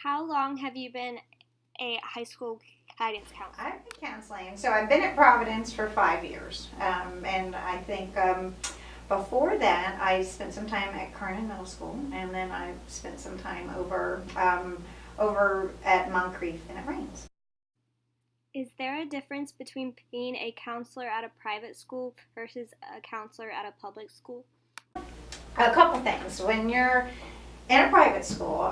How long have you been a high school guidance counselor? I've been counseling. So I've been at Providence for 5 years. And I think before that, I spent some time at Kernan Middle School, and then I spent some time over at Moncrief and at Rains. Is there a difference between being a counselor at a private school versus a counselor at a public school? A couple things. When you're in a private school,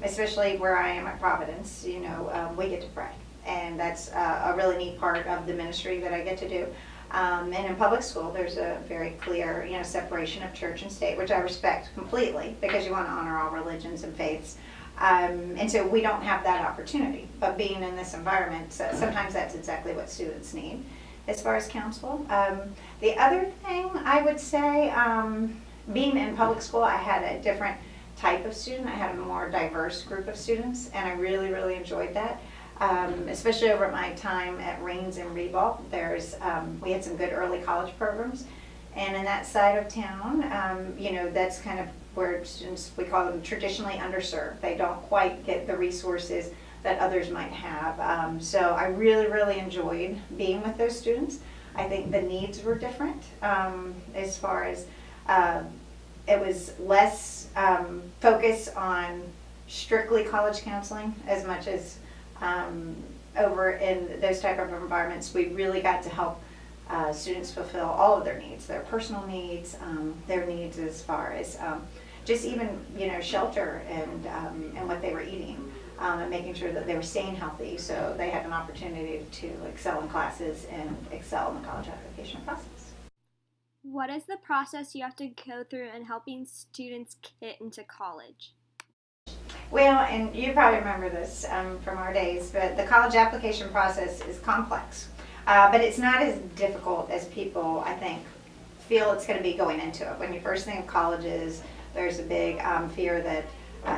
especially where I am at Providence, we get to pray. And that's a really neat part of the ministry that I get to do. And in public school, there's a very clear, separation of church and state, which I respect completely because you want to honor all religions and faiths. And so we don't have that opportunity. But being in this environment, sometimes that's exactly what students need as far as counsel. The other thing I would say, being in public school, I had a different type of student. I had a more diverse group of students, and I really, really enjoyed that. Especially over my time at Rains and Reebok, we had some good early college programs, and in that side of town, that's kind of where students, we call them traditionally underserved. They don't quite get the resources that others might have. So I really, really enjoyed being with those students. I think the needs were different as far as it was less focus on strictly college counseling as much as over in those type of environments. We really got to help students fulfill all of their needs, their personal needs, their needs as far as just even shelter and what they were eating, and making sure that they were staying healthy so they had an opportunity to excel in classes and excel in the college application process. What is the process you have to go through in helping students get into college? Well, and you probably remember this from our days, but the college application process is complex. But it's not as difficult as people, I think, feel it's going to be going into it. When you first think of colleges, there's a big fear that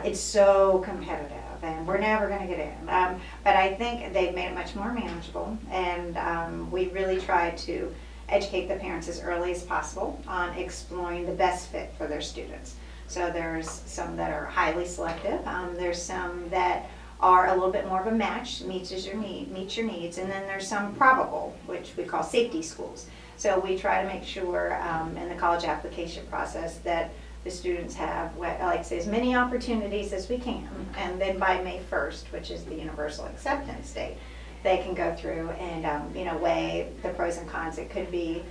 it's so competitive and we're never going to get in. But I think they've made it much more manageable, and we really try to educate the parents as early as possible on exploring the best fit for their students. So there's some that are highly selective. There's some that are a little bit more of a match, meets your needs, and then there's some probable, which we call safety schools. So we try to make sure in the college application process that the students have, I like to say, as many opportunities as we can, and then by May 1st, which is the universal acceptance date, they can go through and weigh the pros and cons. It could be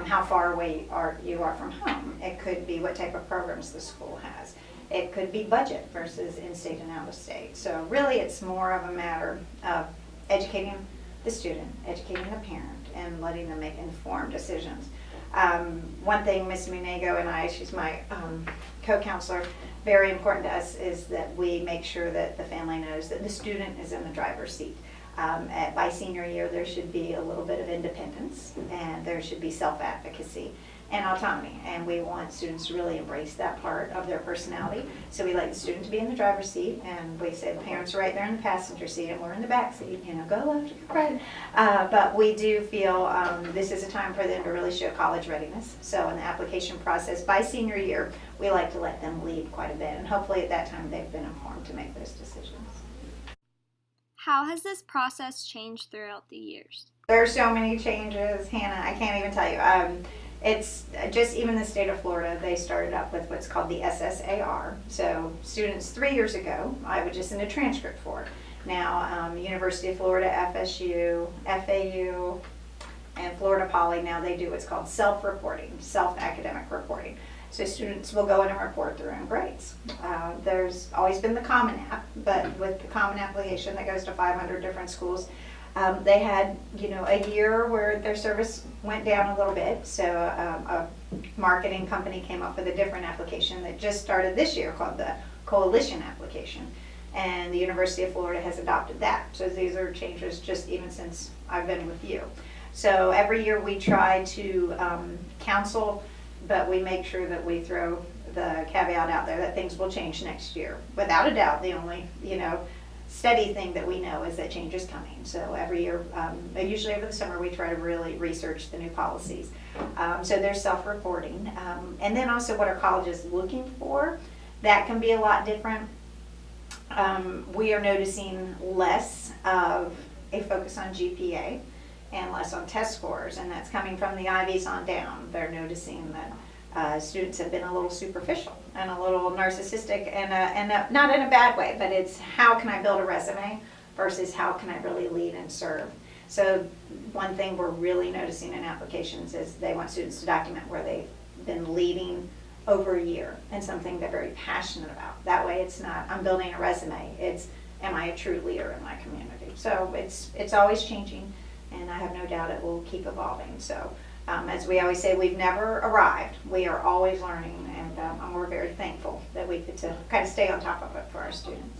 how far away you are from home. It could be what type of programs the school has. It could be budget versus in-state and out-of-state. So really it's more of a matter of educating the student, educating the parent, and letting them make informed decisions. One thing Miss Munego and I, she's my co-counselor, very important to us is that we make sure that the family knows that the student is in the driver's seat. By senior year, there should be a little bit of independence, and there should be self-advocacy and autonomy, and we want students to really embrace that part of their personality. So we like the student to be in the driver's seat, and we say the parents are right there in the passenger seat and we're in the back seat, go left, go right. But we do feel this is a time for them to really show college readiness. So in the application process, by senior year, we like to let them lead quite a bit, and hopefully at that time they've been informed to make those decisions. How has this process changed throughout the years? There are so many changes, Hannah, I can't even tell you. It's just even the state of Florida, they started up with what's called the SSAR. So students 3 years ago, I would just send a transcript for. Now, University of Florida, FSU, FAU, and Florida Poly, now they do what's called self-reporting, self-academic reporting. So students will go in and report their own grades. There's always been the Common App, but with the Common Application that goes to 500 different schools, they had, a year where their service went down a little bit. So a marketing company came up with a different application that just started this year called the Coalition Application. And the University of Florida has adopted that. So these are changes just even since I've been with you. So every year we try to counsel, but we make sure that we throw the caveat out there that things will change next year. Without a doubt, the only, steady thing that we know is that change is coming. So every year, usually over the summer, we try to really research the new policies. So there's self-reporting. And then also what our college is looking for, that can be a lot different. We are noticing less of a focus on GPA and less on test scores, and that's coming from the Ivies on down. They're noticing that students have been a little superficial and a little narcissistic, and not in a bad way, but it's how can I build a resume versus how can I really lead and serve. So one thing we're really noticing in applications is they want students to document where they've been leading over a year and something they're very passionate about. That way it's not, I'm building a resume, it's, am I a true leader in my community? So it's always changing, and I have no doubt it will keep evolving. So as we always say, we've never arrived. We are always learning, and we're very thankful that we get to kind of stay on top of it for our students.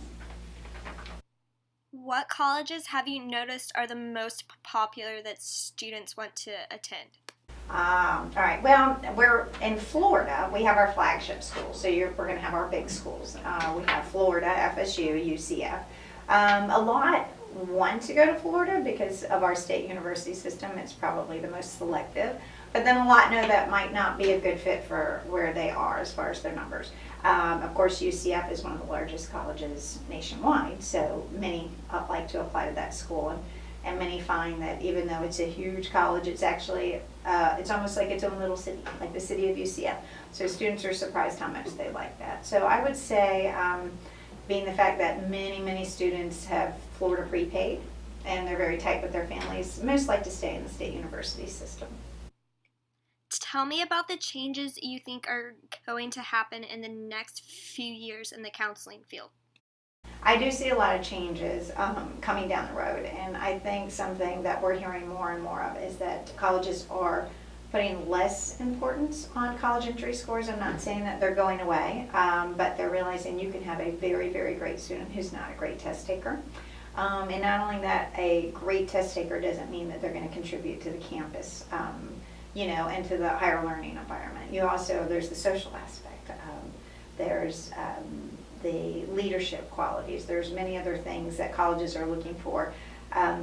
What colleges have you noticed are the most popular that students want to attend? All right. Well, we're in Florida. We have our flagship schools, so we're going to have our big schools. We have Florida, FSU, UCF. A lot want to go to Florida because of our state university system. It's probably the most selective. But then a lot know that might not be a good fit for where they are as far as their numbers. Of course, UCF is one of the largest colleges nationwide, so many like to apply to that school. And many find that even though it's a huge college, it's actually, it's almost like its own little city, like the city of UCF. So students are surprised how much they like that. So I would say, being the fact that many students have Florida prepaid and they're very tight with their families, most like to stay in the state university system. Tell me about the changes you think are going to happen in the next few years in the counseling field. I do see a lot of changes coming down the road, and I think something that we're hearing more and more of is that colleges are putting less importance on college entry scores. I'm not saying that they're going away, but they're realizing you can have a very great student who's not a great test taker. And not only that, a great test taker doesn't mean that they're going to contribute to the campus, and to the higher learning environment. There's the social aspect. There's the leadership qualities. There's many other things that colleges are looking for.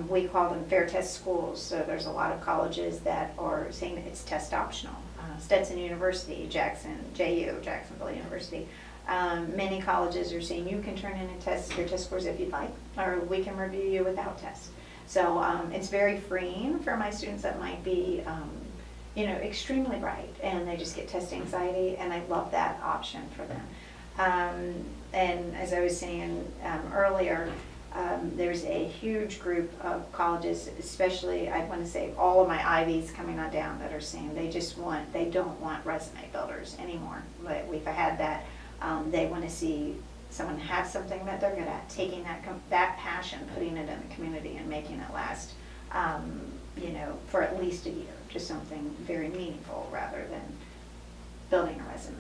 We call them fair test schools, so there's a lot of colleges that are saying that it's test optional. Stetson University, Jacksonville University. Many colleges are saying you can turn in your test scores if you'd like, or we can review you without tests. So it's very freeing for my students that might be extremely bright and they just get test anxiety, and I love that option for them. And as I was saying earlier, there's a huge group of colleges, especially I want to say all of my Ivies coming on down, that are saying they don't want resume builders anymore. But we've had that. They want to see someone have something that they're good at, taking that passion, putting it in the community, and making it last, for at least a year, just something very meaningful rather than building a resume.